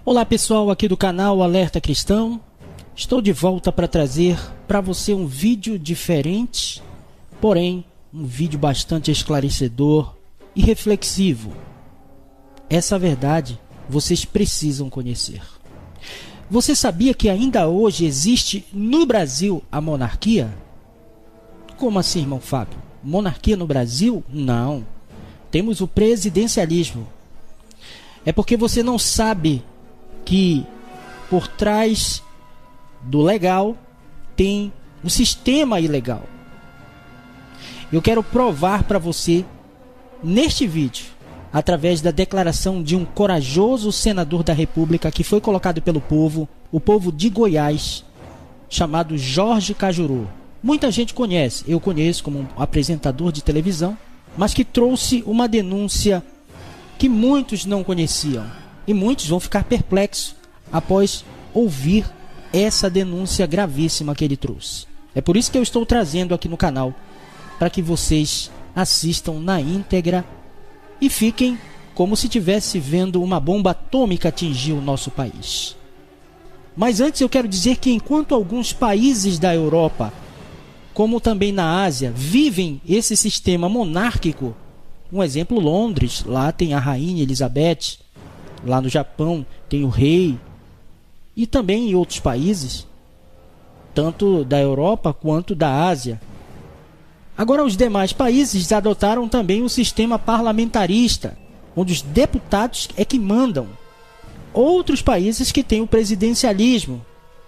Olá pessoal, aqui do canal Alerta Cristão. Estou de volta para trazer para você um vídeo diferente, porém um vídeo bastante esclarecedor e reflexivo. Essa verdade vocês precisam conhecer. Você sabia que ainda hoje existe no Brasil a monarquia? Como assim, irmão Fábio? Monarquia no Brasil? Não. Temos o presidencialismo. É porque você não sabe que por trás do legal tem um sistema ilegal. Eu quero provar para você neste vídeo, através da declaração de um corajoso senador da República que foi colocado pelo povo, o povo de Goiás, chamado Jorge Cajuru. Muita gente conhece, eu conheço como um apresentador de televisão, mas que trouxe uma denúncia que muitos não conheciam. E muitos vão ficar perplexos após ouvir essa denúncia gravíssima que ele trouxe. É por isso que eu estou trazendo aqui no canal, para que vocês assistam na íntegra e fiquem como se estivesse vendo uma bomba atômica atingir o nosso país. Mas antes eu quero dizer que enquanto alguns países da Europa, como também na Ásia, vivem esse sistema monárquico, um exemplo, Londres, lá tem a Rainha Elizabeth, lá no Japão tem o rei, e também em outros países, tanto da Europa quanto da Ásia. Agora os demais países adotaram também o sistema parlamentarista, onde os deputados é que mandam. Outros países que têm o presidencialismo,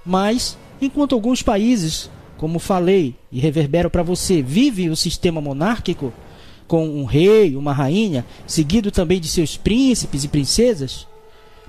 mas enquanto alguns países, como falei e reverbero para você, vivem o sistema monárquico, com um rei, uma rainha, seguido também de seus príncipes e princesas,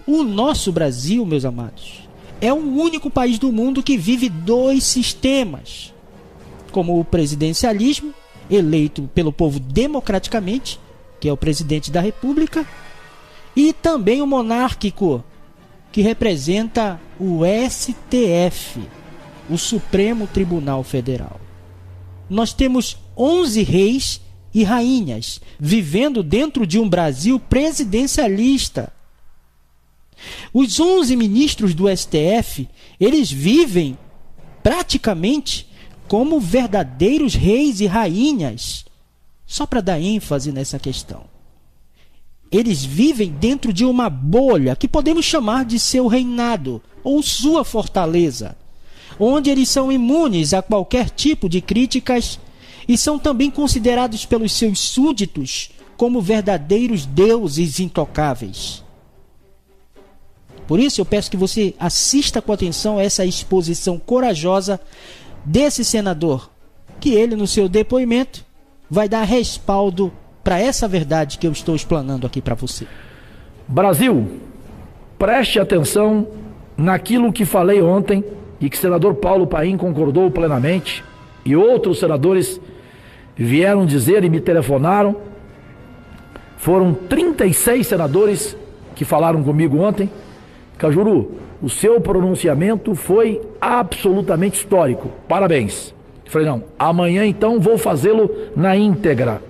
o nosso Brasil, meus amados, é o único país do mundo que vive dois sistemas, como o presidencialismo, eleito pelo povo democraticamente, que é o presidente da República, e também o monárquico, que representa o STF, o Supremo Tribunal Federal. Nós temos 11 reis e rainhas vivendo dentro de um Brasil presidencialista. Os 11 ministros do STF, eles vivem praticamente como verdadeiros reis e rainhas. Só para dar ênfase nessa questão. Eles vivem dentro de uma bolha que podemos chamar de seu reinado ou sua fortaleza, onde eles são imunes a qualquer tipo de críticas e são também considerados pelos seus súditos como verdadeiros deuses intocáveis. Por isso eu peço que você assista com atenção a essa exposição corajosa desse senador, que ele no seu depoimento vai dar respaldo para essa verdade que eu estou explanando aqui para você. Brasil, preste atenção naquilo que falei ontem e que o senador Paulo Paim concordou plenamente e outros senadores vieram dizer e me telefonaram. Foram 36 senadores que falaram comigo ontem. Cajuru, o seu pronunciamento foi absolutamente histórico. Parabéns. Eu falei, não, amanhã então vou fazê-lo na íntegra.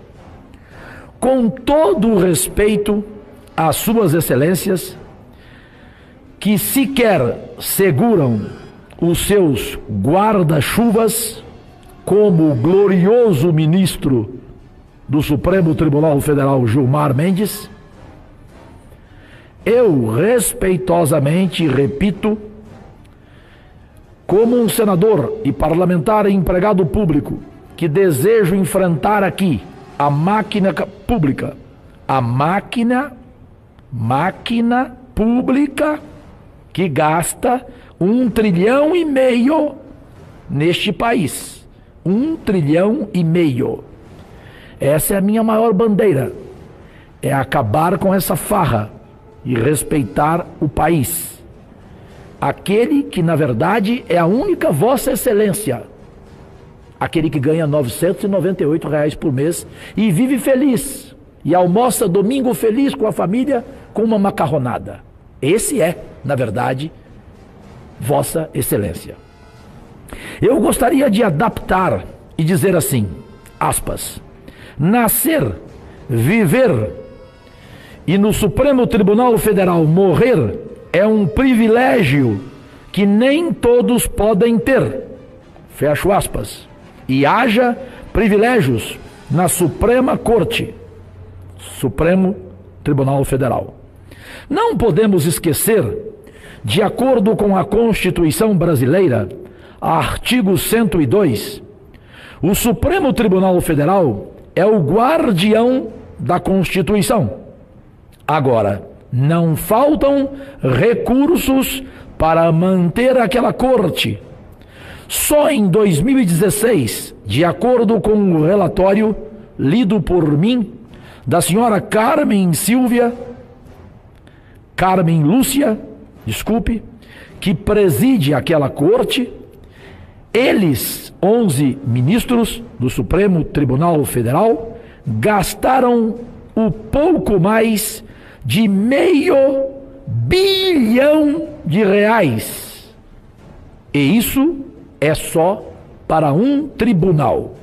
Com todo o respeito às suas excelências, que sequer seguram os seus guarda-chuvas, como o glorioso ministro do Supremo Tribunal Federal, Gilmar Mendes, eu respeitosamente repito, como um senador e parlamentar e empregado público que desejo enfrentar aqui a máquina pública, a máquina pública que gasta 1,5 trilhão neste país. 1,5 trilhão. Essa é a minha maior bandeira. É acabar com essa farra e respeitar o país. Aquele que, na verdade, é a única Vossa Excelência. Aquele que ganha R$ 998 por mês e vive feliz. E almoça domingo feliz com a família com uma macarronada. Esse é, na verdade, Vossa Excelência. Eu gostaria de adaptar e dizer assim, aspas, nascer, viver e no Supremo Tribunal Federal morrer é um privilégio que nem todos podem ter. Fecho aspas. E haja privilégios na Suprema Corte, Supremo Tribunal Federal. Não podemos esquecer, de acordo com a Constituição brasileira, artigo 102, o Supremo Tribunal Federal é o guardião da Constituição. Agora, não faltam recursos para manter aquela corte. Só em 2016, de acordo com o relatório lido por mim, da senhora Carmen Lúcia, que preside aquela corte, eles, 11 ministros do Supremo Tribunal Federal, gastaram o pouco mais de R$500 bilhão. E isso é só para um tribunal.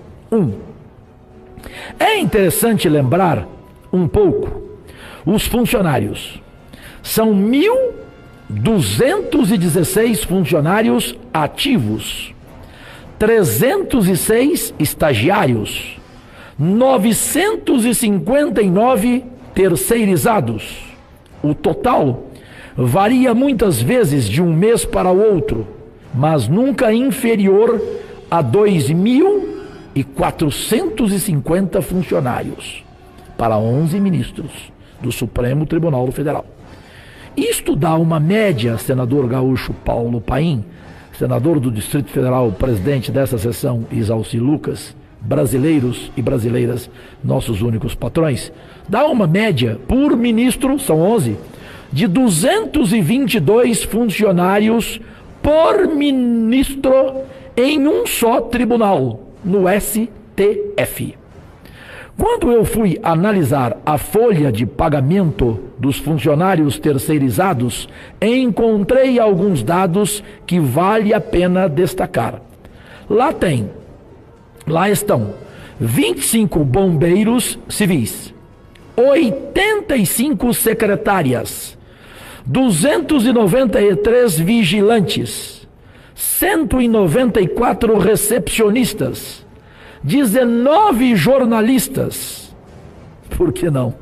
É interessante lembrar um pouco, os funcionários. São 1.216 funcionários ativos, 306 estagiários, 959 terceirizados. O total varia muitas vezes de um mês para o outro, mas nunca inferior a 2.450 funcionários para 11 ministros do Supremo Tribunal Federal. Isto dá uma média, senador gaúcho Paulo Paim, senador do Distrito Federal, presidente dessa sessão, Isalci Lucas, brasileiros e brasileiras, nossos únicos patrões, dá uma média por ministro, são 11, de 222 funcionários por ministro em um só tribunal, no STF. Quando eu fui analisar a folha de pagamento dos funcionários terceirizados, encontrei alguns dados que vale a pena destacar. Lá estão 25 bombeiros civis, 85 secretárias, 293 vigilantes, 194 recepcionistas, 19 jornalistas, por que não?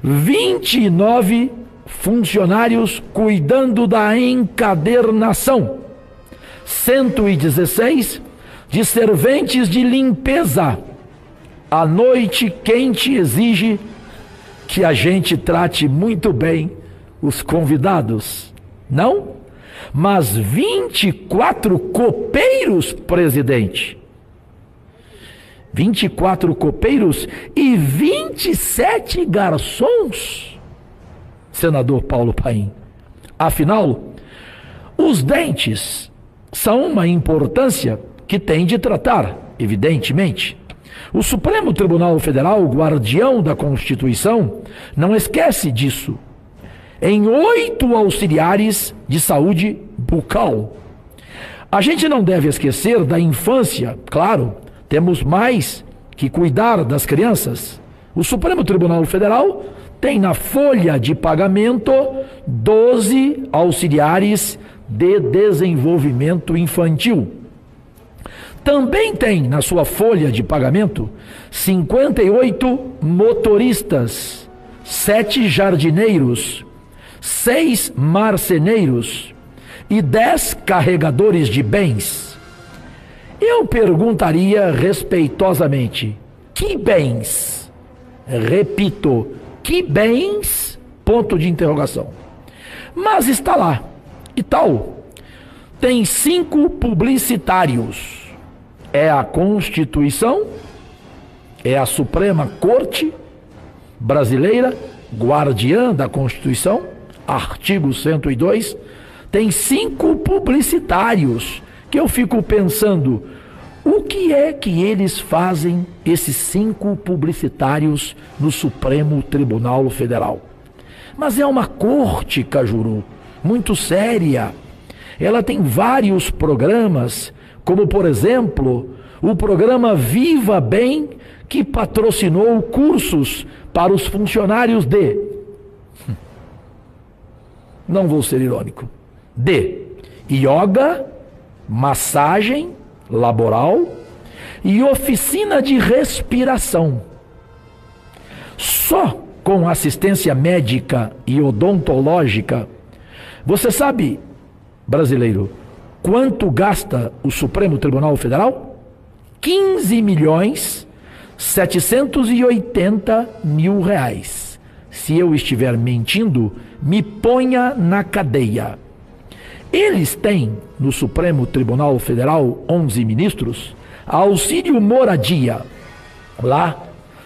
29 funcionários cuidando da encadernação, 116 de serventes de limpeza. A noite quente exige que a gente trate muito bem os convidados, não? Mas 24 copeiros, presidente. 24 copeiros e 27 garçons, senador Paulo Paim. Afinal, os dentes são uma importância que tem de tratar, evidentemente. O Supremo Tribunal Federal, guardião da Constituição, não esquece disso. Em 8 auxiliares de saúde bucal. A gente não deve esquecer da infância, claro, temos mais que cuidar das crianças. O Supremo Tribunal Federal tem na folha de pagamento 12 auxiliares de desenvolvimento infantil. Também tem na sua folha de pagamento 58 motoristas, 7 jardineiros, 6 marceneiros e 10 carregadores de bens. Eu perguntaria respeitosamente: que bens? Repito, que bens? Ponto de interrogação. Mas está lá. E tal. Tem 5 publicitários. É a Constituição, é a Suprema Corte brasileira, guardiã da Constituição, artigo 102, tem 5 publicitários, que eu fico pensando, o que é que eles fazem, esses 5 publicitários, no Supremo Tribunal Federal? Mas é uma corte, Cajuru, muito séria. Ela tem vários programas, como, por exemplo, o programa Viva Bem, que patrocinou cursos para os funcionários não vou ser irônico. D. Yoga, massagem laboral e oficina de respiração. Só com assistência médica e odontológica. Você sabe, brasileiro, quanto gasta o Supremo Tribunal Federal? 15.780.000 reais. Se eu estiver mentindo, me ponha na cadeia. Eles têm no Supremo Tribunal Federal 11 ministros, auxílio moradia. Lá,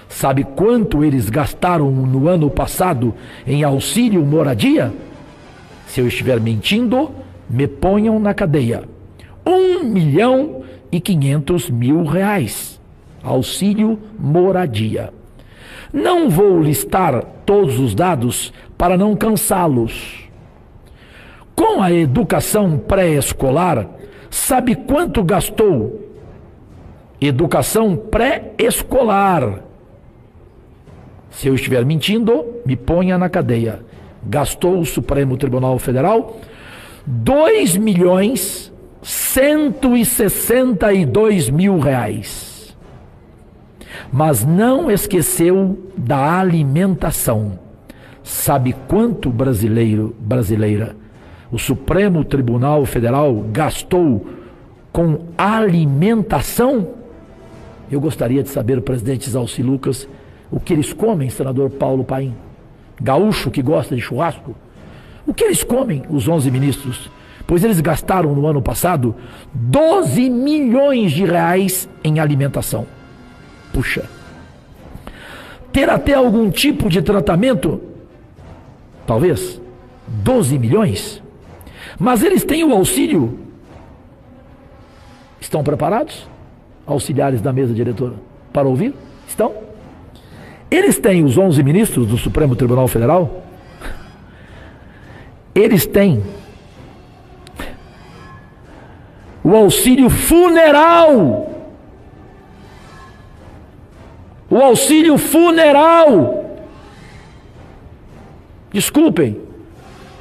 sabe quanto eles gastaram no ano passado em auxílio moradia? Se eu estiver mentindo, me ponham na cadeia. 1.500.000 reais. Auxílio moradia. Não vou listar todos os dados para não cansá-los. Com a educação pré-escolar, sabe quanto gastou? Educação pré-escolar. Se eu estiver mentindo, me ponha na cadeia. Gastou o Supremo Tribunal Federal 2.162.000 reais. Mas não esqueceu da alimentação. Sabe quanto, brasileira, o Supremo Tribunal Federal gastou com alimentação? Eu gostaria de saber, presidente Zalci Lucas, o que eles comem, senador Paulo Paim? Gaúcho que gosta de churrasco? O que eles comem, os 11 ministros? Pois eles gastaram no ano passado 12 milhões de reais em alimentação. Puxa. Ter até algum tipo de tratamento? Talvez. 12 milhões? Mas eles têm o auxílio. Estão preparados? Auxiliares da mesa diretora, para ouvir? Estão? Eles têm, os 11 ministros do Supremo Tribunal Federal, eles têm o auxílio funeral. O auxílio funeral. Desculpem,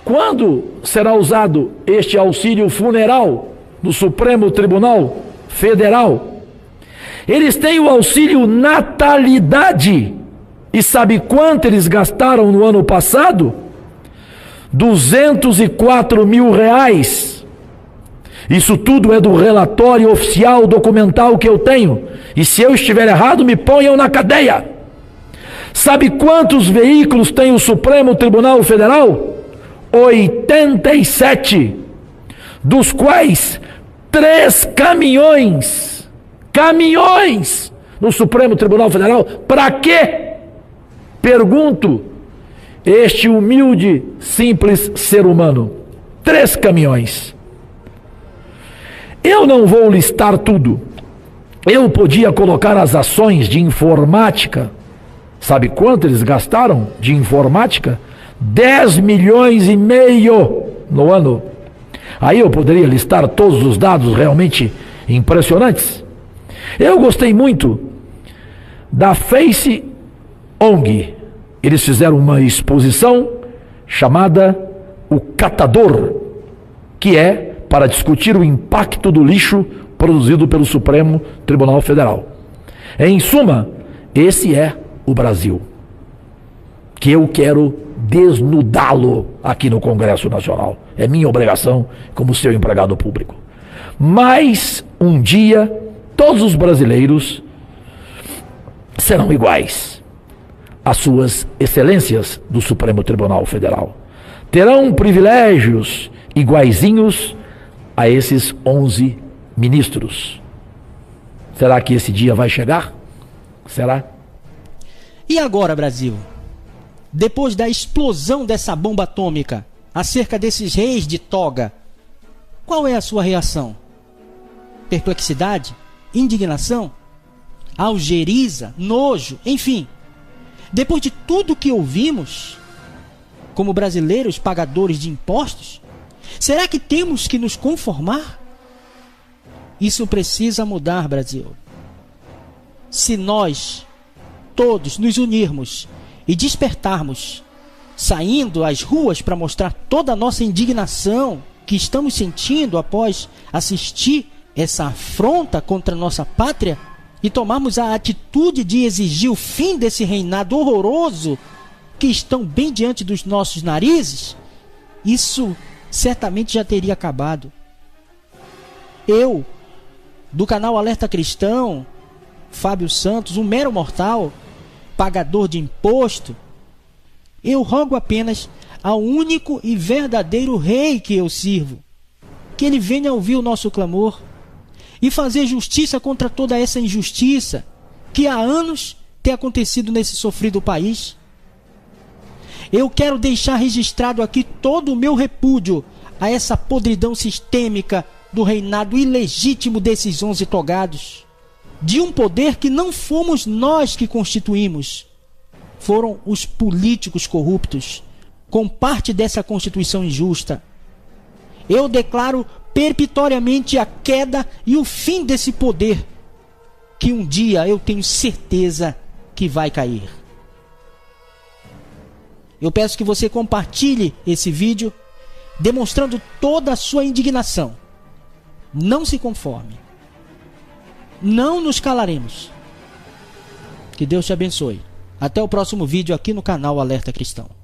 quando será usado este auxílio funeral no Supremo Tribunal Federal? Eles têm o auxílio natalidade. E sabe quanto eles gastaram no ano passado? 204.000 reais. Isso tudo é do relatório oficial documental que eu tenho. E se eu estiver errado, me ponham na cadeia. Sabe quantos veículos tem o Supremo Tribunal Federal? 87. Dos quais 3 caminhões. Caminhões no Supremo Tribunal Federal. Para quê? Pergunto, este humilde, simples ser humano. 3 caminhões. Eu não vou listar tudo. Eu podia colocar as ações de informática. Sabe quanto eles gastaram de informática? 10 milhões e meio no ano. Aí eu poderia listar todos os dados realmente impressionantes. Eu gostei muito da Face ONG. Eles fizeram uma exposição chamada O Catador, que é para discutir o impacto do lixo produzido pelo Supremo Tribunal Federal. Em suma, esse é o Brasil, que eu quero desnudá-lo aqui no Congresso Nacional. É minha obrigação como seu empregado público. Mas um dia, todos os brasileiros serão iguais às suas excelências do Supremo Tribunal Federal. Terão privilégios iguaizinhos a esses 11 ministros. Será que esse dia vai chegar? Será? E agora, Brasil? Depois da explosão dessa bomba atômica acerca desses reis de toga, qual é a sua reação? Perplexidade? Indignação? Algeriza? Nojo? Enfim, depois de tudo que ouvimos, como brasileiros pagadores de impostos, será que temos que nos conformar? Isso precisa mudar, Brasil. Se nós todos nos unirmos e despertarmos saindo às ruas para mostrar toda a nossa indignação que estamos sentindo após assistir essa afronta contra a nossa pátria e tomarmos a atitude de exigir o fim desse reinado horroroso que estão bem diante dos nossos narizes, isso certamente já teria acabado. Eu, do canal Alerta Cristão, Fábio Santos, um mero mortal, pagador de imposto, eu rogo apenas ao único e verdadeiro Rei que eu sirvo, que ele venha ouvir o nosso clamor e fazer justiça contra toda essa injustiça que há anos tem acontecido nesse sofrido país. Eu quero deixar registrado aqui todo o meu repúdio a essa podridão sistêmica do reinado ilegítimo desses 11 togados, de um poder que não fomos nós que constituímos, foram os políticos corruptos, com parte dessa Constituição injusta. Eu declaro perpetuamente a queda e o fim desse poder, que um dia eu tenho certeza que vai cair. Eu peço que você compartilhe esse vídeo, demonstrando toda a sua indignação. Não se conforme. Não nos calaremos. Que Deus te abençoe. Até o próximo vídeo aqui no canal Alerta Cristão.